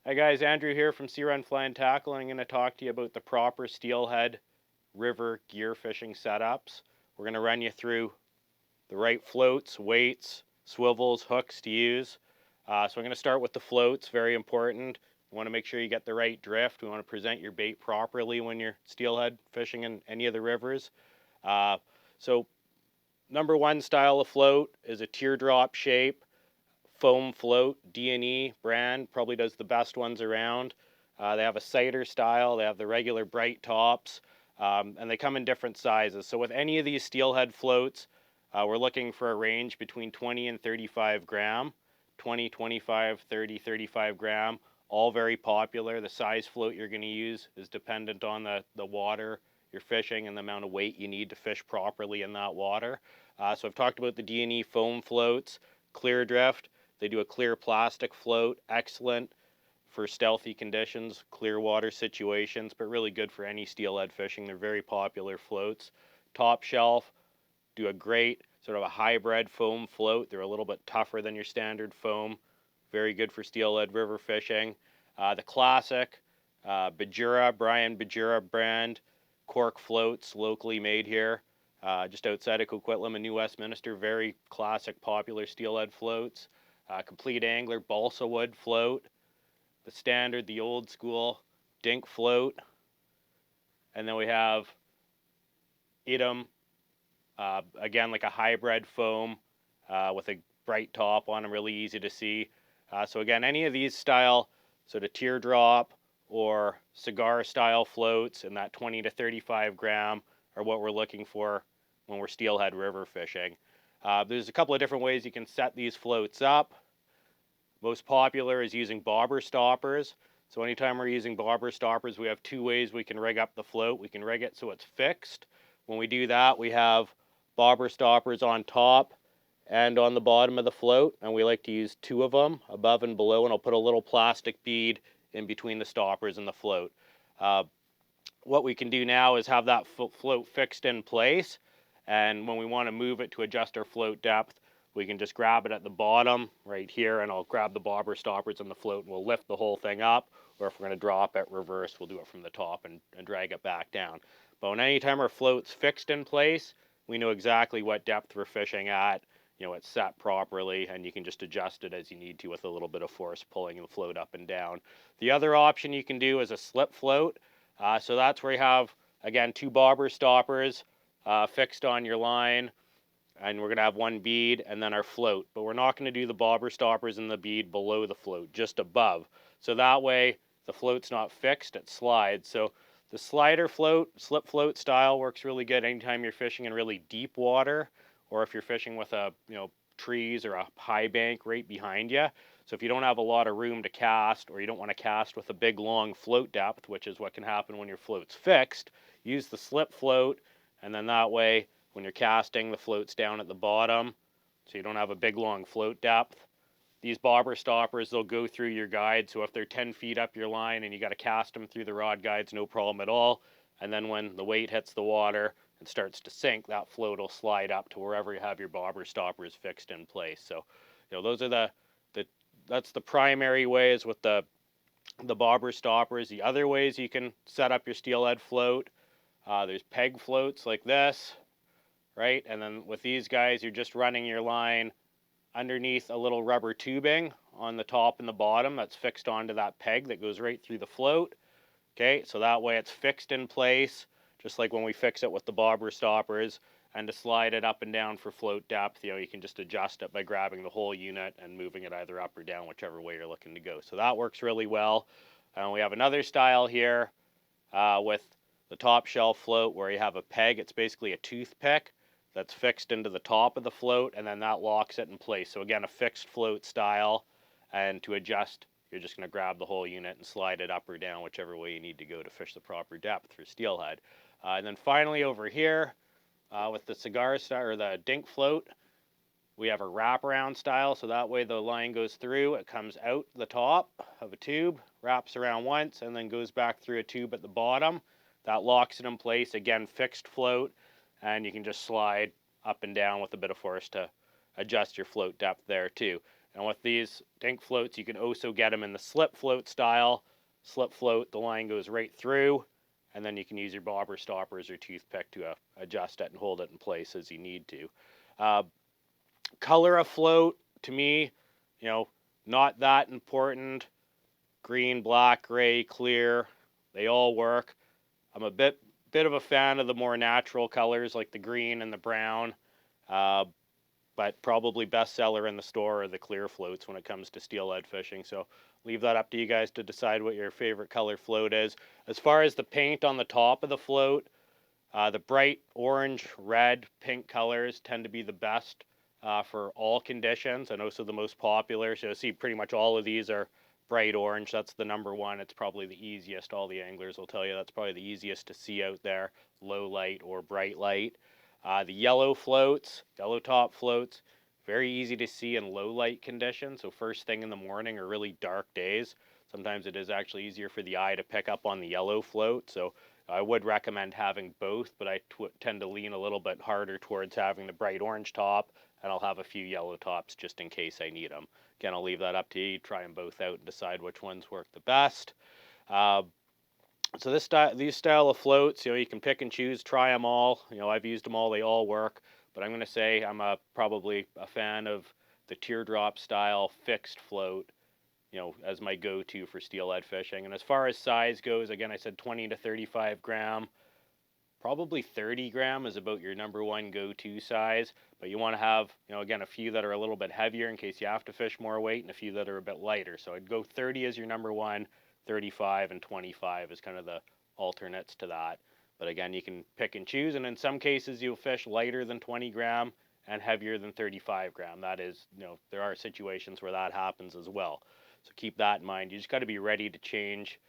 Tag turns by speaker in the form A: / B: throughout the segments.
A: Hi guys, Andrew here from Sea Run Fly and Tackle, and I'm going to talk to you about the proper steelhead river gear fishing setups. We're going to run you through the right floats, weights, swivels, hooks to use. So I'm going to start with the floats, very important. You want to make sure you get the right drift. We want to present your bait properly when you're steelhead fishing in any of the rivers. So number one style of float is a teardrop shape foam float. D&E brand probably does the best ones around. They have a cider style, they have the regular bright tops, and they come in different sizes. So with any of these steelhead floats, we're looking for a range between 20 and 35 gram. 20, 25, 30, 35 gram, all very popular. The size float you're going to use is dependent on the water you're fishing and the amount of weight you need to fish properly in that water. So I've talked about the D&E foam floats, clear drift. They do a clear plastic float, excellent for stealthy conditions, clear water situations, but really good for any steelhead fishing. They're very popular floats. Top Shelf do a great sort of a hybrid foam float. They're a little bit tougher than your standard foam. Very good for steelhead river fishing. The classic Brian Bajura brand cork floats, locally made here, just outside of Coquitlam in New Westminster. Very classic, popular steelhead floats. Complete Angler balsa wood float, the standard, the old school dink float, and then we have Idem, again like a hybrid foam with a bright top on them, really easy to see. So again, any of these style sort of teardrop or cigar style floats in that 20 to 35 gram are what we're looking for when we're steelhead river fishing. There's a couple of different ways you can set these floats up. Most popular is using bobber stoppers. So anytime we're using bobber stoppers, we have two ways we can rig up the float. We can rig it so it's fixed. When we do that, we have bobber stoppers on top and on the bottom of the float, and we like to use two of them, above and below, and I'll put a little plastic bead in between the stoppers and the float. What we can do now is have that float fixed in place, and when we want to move it to adjust our float depth, we can just grab it at the bottom right here, and I'll grab the bobber stoppers on the float and we'll lift the whole thing up, or if we're going to drop it reverse, we'll do it from the top and drag it back down. But when anytime our float's fixed in place, we know exactly what depth we're fishing at. You know, it's set properly, and you can just adjust it as you need to with a little bit of force pulling the float up and down. The other option you can do is a slip float. So that's where you have, again, two bobber stoppers fixed on your line, and we're going to have one bead and then our float. But we're not going to do the bobber stoppers and the bead below the float, just above. So that way the float's not fixed, it slides. So the slider float, slip float style works really good anytime you're fishing in really deep water, or if you're fishing with trees or a high bank right behind you. So if you don't have a lot of room to cast, or you don't want to cast with a big long float depth, which is what can happen when your float's fixed, use the slip float, and then that way when you're casting, the float's down at the bottom, so you don't have a big long float depth. These bobber stoppers, they'll go through your guide, so if they're 10 feet up your line and you got to cast them through the rod guides, no problem at all. And then when the weight hits the water and starts to sink, that float will slide up to wherever you have your bobber stoppers fixed in place. So, those are that's the primary ways with the bobber stoppers. The other ways you can set up your steelhead float, there's peg floats like this, right? And then with these guys, you're just running your line underneath a little rubber tubing on the top and the bottom that's fixed onto that peg that goes right through the float. Okay, so that way it's fixed in place, just like when we fix it with the bobber stoppers. And to slide it up and down for float depth, you can just adjust it by grabbing the whole unit and moving it either up or down, whichever way you're looking to go. So that works really well. We have another style here with the Top Shelf float where you have a peg. It's basically a toothpick that's fixed into the top of the float, and then that locks it in place. So again, a fixed float style, and to adjust, you're just going to grab the whole unit and slide it up or down, whichever way you need to go to fish the proper depth for steelhead. And then finally over here, with the cigar style or the dink float, we have a wraparound style, so that way the line goes through, it comes out the top of a tube, wraps around once, and then goes back through a tube at the bottom. That locks it in place, again, fixed float, and you can just slide up and down with a bit of force to adjust your float depth there too. And with these dink floats, you can also get them in the slip float style. Slip float, the line goes right through, and then you can use your bobber stoppers or toothpick to adjust it and hold it in place as you need to. Uh, Color of float, to me, you know, not that important. Green, black, gray, clear, they all work. I'm a bit of a fan of the more natural colors like the green and the brown. Uh, but probably bestseller in the store are the clear floats when it comes to steelhead fishing. So leave that up to you guys to decide what your favorite color float is. As far as the paint on the top of the float, the bright orange, red, pink colors tend to be the best for all conditions and also the most popular. So you see pretty much all of these are bright orange. That's the number one. It's probably the easiest. All the anglers will tell you that's probably the easiest to see out there, low light or bright light. The yellow floats, yellow top floats, very easy to see in low light conditions. So first thing in the morning or really dark days, sometimes it is actually easier for the eye to pick up on the yellow float. So I would recommend having both, but I tend to lean a little bit harder towards having the bright orange top, and I'll have a few yellow tops just in case I need them. Again, I'll leave that up to you. Try them both out and decide which ones work the best. Uh, so these style of floats, you can pick and choose, try them all. I've used them all; they all work. But I'm going to say I'm probably a fan of the teardrop style fixed float, as my go-to for steelhead fishing. And as far as size goes, again, I said 20 to 35 gram. Probably 30 gram is about your number one go-to size, but you want to have, again, a few that are a little bit heavier in case you have to fish more weight, and a few that are a bit lighter. So I'd go 30 as your number one, 35 and 25 is kind of the alternates to that. But again, you can pick and choose, and in some cases you'll fish lighter than 20 gram and heavier than 35 gram. That is, there are situations where that happens as well. So keep that in mind. You just got to be ready to change,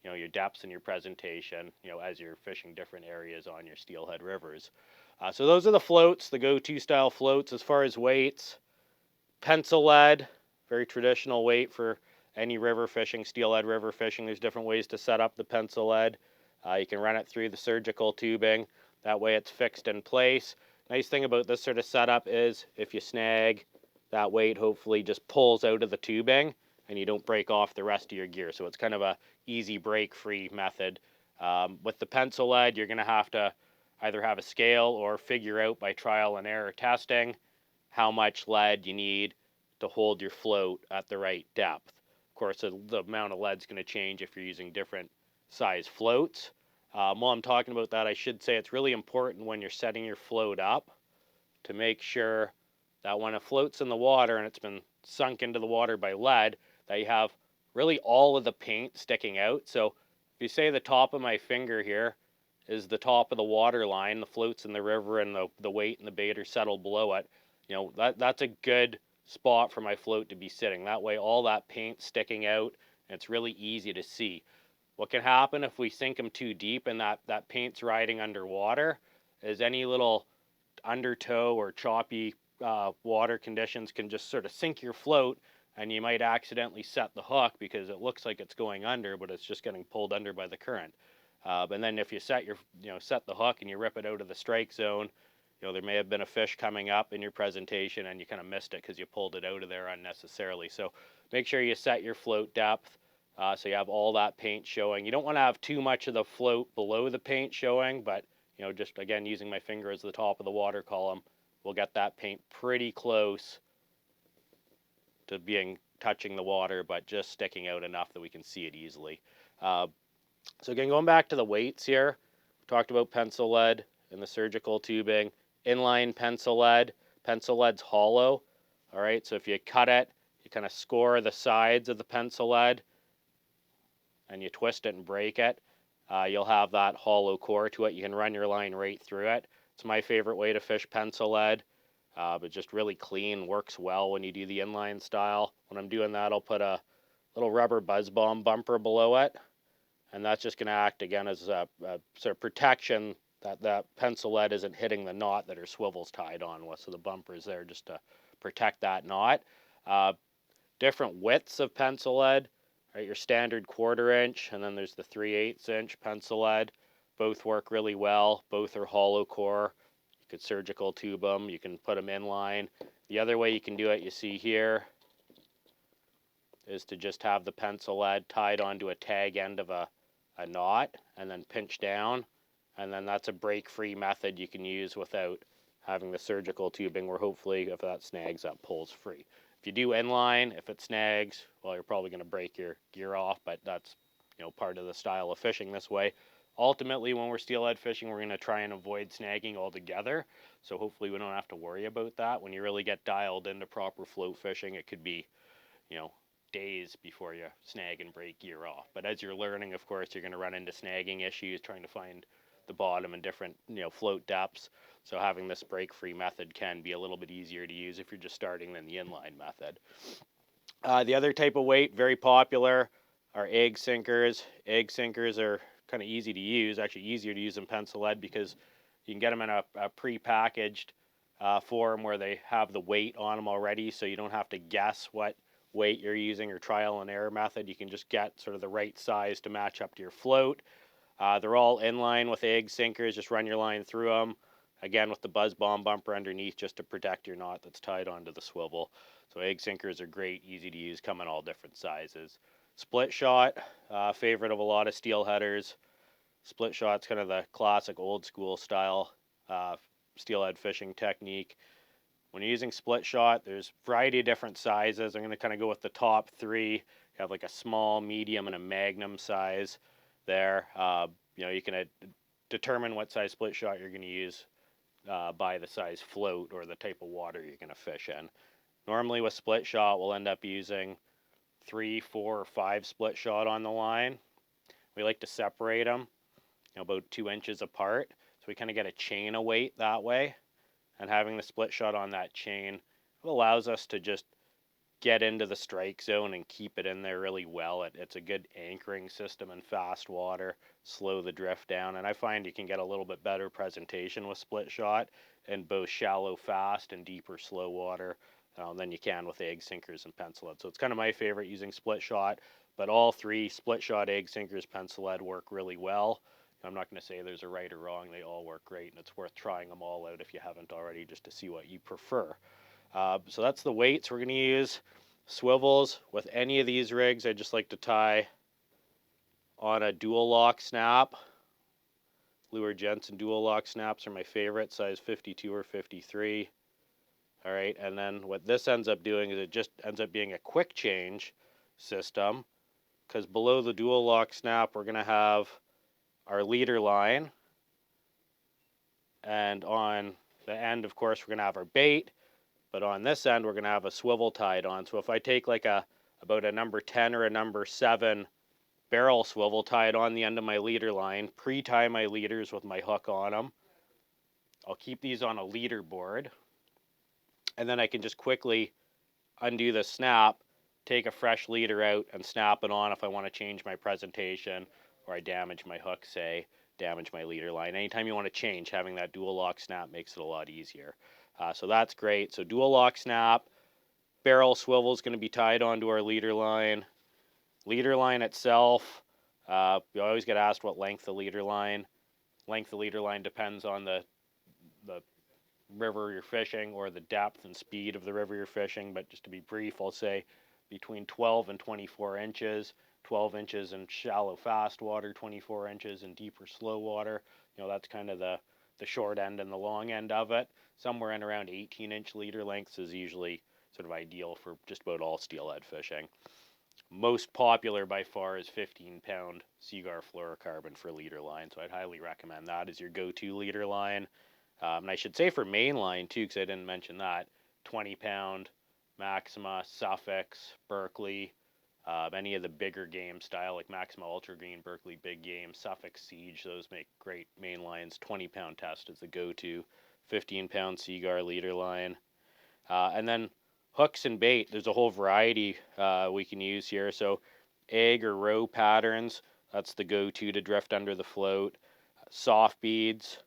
A: your depths and your presentation, as you're fishing different areas on your steelhead rivers. So those are the floats, the go-to style floats. As far as weights, pencil lead, very traditional weight for any river fishing, steelhead river fishing. There's different ways to set up the pencil lead. You can run it through the surgical tubing. That way it's fixed in place. Nice thing about this sort of setup is if you snag, that weight hopefully just pulls out of the tubing and you don't break off the rest of your gear. So it's kind of a easy break-free method. With the pencil lead, you're going to have to either have a scale or figure out by trial and error testing how much lead you need to hold your float at the right depth. Of course, the amount of lead is going to change if you're using different size floats. While I'm talking about that, I should say it's really important when you're setting your float up to make sure that when it floats in the water and it's been sunk into the water by lead, that you have really all of the paint sticking out. So if you say the top of my finger here is the top of the water line, the float's in the river and the weight and the bait are settled below it, that's a good spot for my float to be sitting. That way all that paint's sticking out and it's really easy to see. What can happen if we sink them too deep and that paint's riding underwater is any little undertow or choppy water conditions can just sort of sink your float, and you might accidentally set the hook because it looks like it's going under, but it's just getting pulled under by the current. And then if you set the hook and you rip it out of the strike zone, there may have been a fish coming up in your presentation and you kind of missed it because you pulled it out of there unnecessarily. So make sure you set your float depth so you have all that paint showing. You don't want to have too much of the float below the paint showing, but just again using my finger as the top of the water column, we'll get that paint pretty close to touching the water, but just sticking out enough that we can see it easily. So again, going back to the weights here, we talked about pencil lead and the surgical tubing, inline pencil lead. Pencil lead's hollow. All right, so if you cut it, you kind of score the sides of the pencil lead and you twist it and break it. You'll have that hollow core to it. You can run your line right through it. It's my favorite way to fish pencil lead, but just really clean, works well when you do the inline style. When I'm doing that, I'll put a little rubber buzz bomb bumper below it, and that's just going to act again as a sort of protection that pencil lead isn't hitting the knot that her swivel's tied on with. So the bumper's there just to protect that knot. Different widths of pencil lead. Right, your standard 1/4 inch, and then there's the 3/8 inch pencil lead. Both work really well. Both are hollow core. You could surgical tube them. You can put them inline. The other way you can do it, you see here, is to just have the pencil lead tied onto a tag end of a knot and then pinch down. And then that's a break-free method you can use without having the surgical tubing, where hopefully if that snags, that pulls free. If you do inline, if it snags, well, you're probably going to break your gear off, but that's, part of the style of fishing this way. Ultimately, when we're steelhead fishing, we're going to try and avoid snagging altogether. So hopefully we don't have to worry about that. When you really get dialed into proper float fishing, it could be, days before you snag and break gear off. But as you're learning, of course, you're going to run into snagging issues, trying to find the bottom and different, float depths. So having this break-free method can be a little bit easier to use if you're just starting than the inline method. The other type of weight, very popular, are egg sinkers. Egg sinkers are kind of easy to use, actually easier to use than pencil lead, because you can get them in a pre-packaged form where they have the weight on them already, so you don't have to guess what weight you're using or trial and error method. You can just get sort of the right size to match up to your float. They're all in line with egg sinkers. Just run your line through them, again with the buzz bomb bumper underneath just to protect your knot that's tied onto the swivel. So egg sinkers are great, easy to use, come in all different sizes. Split shot, favorite of a lot of steelheaders. Split shot's kind of the classic old school style steelhead fishing technique. When you're using split shot, there's a variety of different sizes. I'm going to kind of go with the top three. You have like a small, medium, and a magnum size there. You can determine what size split shot you're going to use by the size float or the type of water you're going to fish in. Normally with split shot, we'll end up using 3, 4, or 5 split shot on the line. We like to separate them about 2 inches apart, so we kind of get a chain of weight that way. And having the split shot on that chain allows us to just get into the strike zone and keep it in there really well. It's a good anchoring system in fast water, slow the drift down, and I find you can get a little bit better presentation with split shot in both shallow fast and deeper slow water than you can with egg sinkers and pencil lead. So it's kind of my favorite using split shot, but all three, split shot, egg sinkers, pencil lead, work really well. I'm not going to say there's a right or wrong. They all work great, and it's worth trying them all out if you haven't already, just to see what you prefer. So that's the weights we're going to use. Swivels. With any of these rigs, I just like to tie on a dual lock snap. Lure Jensen dual lock snaps are my favorite, size 52 or 53. All right, and then what this ends up doing is it just ends up being a quick change system, because below the dual lock snap, we're going to have our leader line, and on the end, of course, we're going to have our bait, but on this end, we're going to have a swivel tied on. So if I take like about a number 10 or a number 7 barrel swivel, tie it on the end of my leader line, pre-tie my leaders with my hook on them. I'll keep these on a leader board, and then I can just quickly undo the snap, take a fresh leader out, and snap it on if I want to change my presentation, or I damage my hook, say, damage my leader line. Anytime you want to change, having that dual lock snap makes it a lot easier. So that's great. So dual lock snap, barrel swivel is going to be tied onto our leader line. Leader line itself, you always get asked what length the leader line. Length of leader line depends on the river you're fishing or the depth and speed of the river you're fishing, but just to be brief, I'll say between 12 and 24 inches. 12 inches in shallow fast water, 24 inches in deeper slow water. That's kind of the short end and the long end of it. Somewhere in around 18-inch leader lengths is usually sort of ideal for just about all steelhead fishing. Most popular by far is 15-pound Seaguar fluorocarbon for leader line, so I'd highly recommend that as your go-to leader line. And I should say for main line too, because I didn't mention that, 20-pound Maxima, Suffolk, Berkeley, any of the bigger game style like Maxima Ultra Green, Berkeley Big Game, Suffolk Siege, those make great main lines. 20-pound test is the go-to. 15-pound Seaguar leader line. And then hooks and bait, there's a whole variety we can use here. So egg or roe patterns, that's the go-to to drift under the float. Soft beads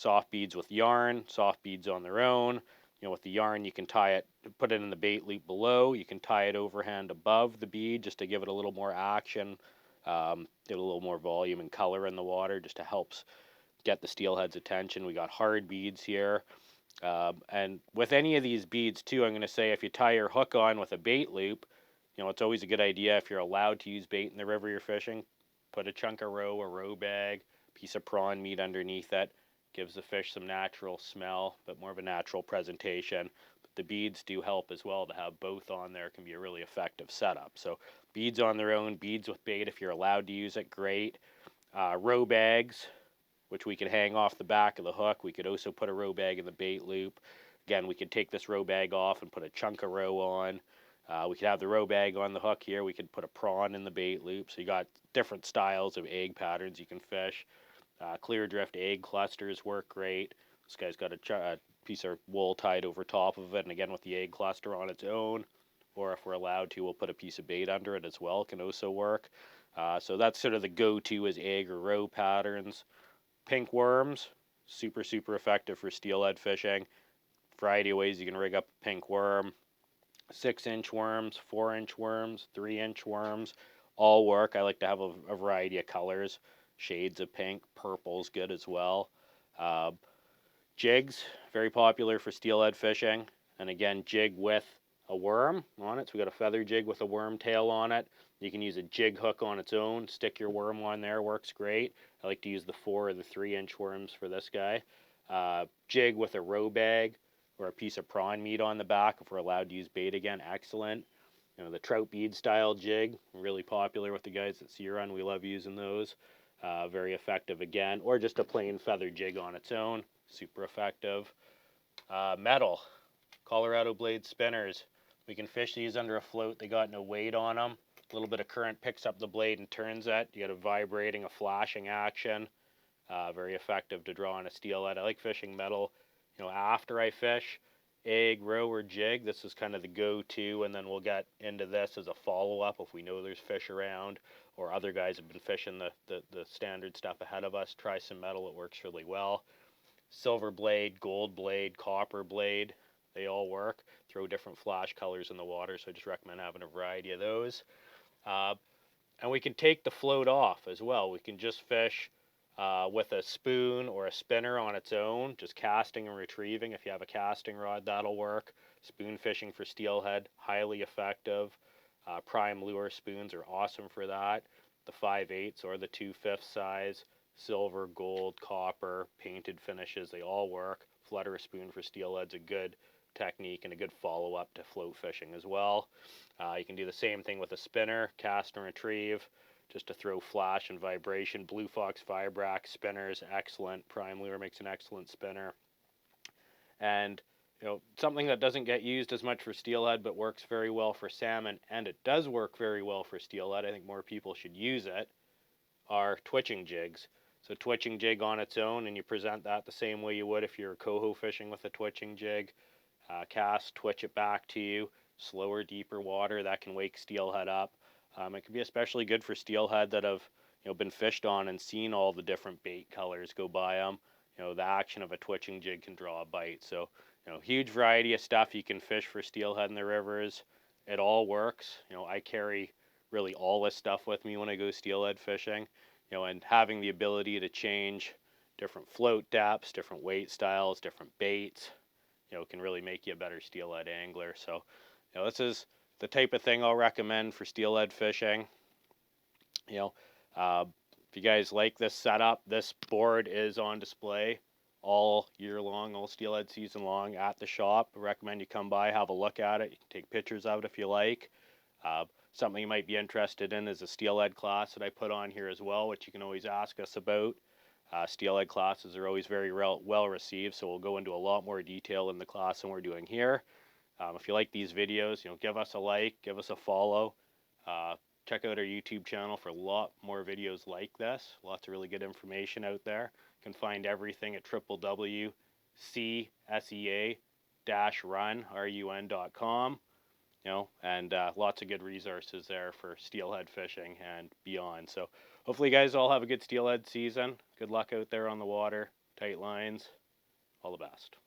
A: with yarn, soft beads on their own. With the yarn, you can tie it, put it in the bait loop below. You can tie it overhand above the bead just to give it a little more action, give it a little more volume and color in the water, just to help get the steelhead's attention. We got hard beads here. And with any of these beads too, I'm going to say if you tie your hook on with a bait loop, it's always a good idea if you're allowed to use bait in the river you're fishing, put a chunk of roe, a roe bag, piece of prawn meat underneath it. Gives the fish some natural smell, but more of a natural presentation. But the beads do help as well. To have both on there can be a really effective setup. So beads on their own, beads with bait if you're allowed to use it, great. Roe bags, which we could hang off the back of the hook. We could also put a roe bag in the bait loop. Again, we could take this roe bag off and put a chunk of roe on. We could have the roe bag on the hook here. We could put a prawn in the bait loop. So you got different styles of egg patterns you can fish. Clear drift egg clusters work great. This guy's got a piece of wool tied over top of it, and again with the egg cluster on its own, or if we're allowed to, we'll put a piece of bait under it as well. It can also work. So that's sort of the go-to is egg or roe patterns. Pink worms, super effective for steelhead fishing. Variety of ways you can rig up a pink worm. 6-inch worms, 4-inch worms, 3-inch worms, all work. I like to have a variety of colors. Shades of pink, purple's good as well. Jigs, very popular for steelhead fishing. And again, jig with a worm on it. So we got a feather jig with a worm tail on it. You can use a jig hook on its own. Stick your worm on there, works great. I like to use the 4 or the 3-inch worms for this guy. Jig with a roe bag or a piece of prawn meat on the back if we're allowed to use bait again, excellent. The trout bead style jig, really popular with the guys at Sea Run. We love using those. Very effective again, or just a plain feather jig on its own, super effective. Metal, Colorado blade spinners. We can fish these under a float. They got no weight on them. A little bit of current picks up the blade and turns it. You got a vibrating, a flashing action. Very effective to draw on a steelhead. I like fishing metal, after I fish egg, roe, or jig. This is kind of the go-to, and then we'll get into this as a follow-up if we know there's fish around, or other guys have been fishing the standard stuff ahead of us. Try some metal, it works really well. Silver blade, gold blade, copper blade, they all work. Throw different flash colors in the water, so I just recommend having a variety of those. And we can take the float off as well. We can just fish with a spoon or a spinner on its own, just casting and retrieving. If you have a casting rod, that'll work. Spoon fishing for steelhead, highly effective. Prime lure spoons are awesome for that. The 5/8 or the 2/5 size, silver, gold, copper, painted finishes, they all work. Flutter spoon for steelhead's a good technique and a good follow-up to float fishing as well. You can do the same thing with a spinner, cast and retrieve, just to throw flash and vibration. Blue Fox Vibrax spinners, excellent. Prime lure makes an excellent spinner. And something that doesn't get used as much for steelhead but works very well for salmon, and it does work very well for steelhead, I think more people should use it, are twitching jigs. So twitching jig on its own, and you present that the same way you would if you're coho fishing with a twitching jig. Cast, twitch it back to you. Slower, deeper water, that can wake steelhead up. It can be especially good for steelhead that have been fished on and seen all the different bait colors go by them. The action of a twitching jig can draw a bite. So huge variety of stuff you can fish for steelhead in the rivers. It all works. I carry really all this stuff with me when I go steelhead fishing. And having the ability to change different float depths, different weight styles, different baits, can really make you a better steelhead angler. So, this is the type of thing I'll recommend for steelhead fishing. If you guys like this setup, this board is on display all year long, all steelhead season long at the shop. I recommend you come by, have a look at it. You can take pictures of it if you like. Something you might be interested in is a steelhead class that I put on here as well, which you can always ask us about. Steelhead classes are always very well received, so we'll go into a lot more detail in the class than we're doing here. If you like these videos, give us a like, give us a follow. Check out our YouTube channel for a lot more videos like this. Lots of really good information out there. You can find everything at www.csea-run.com. And lots of good resources there for steelhead fishing and beyond. So hopefully you guys all have a good steelhead season. Good luck out there on the water, tight lines, all the best.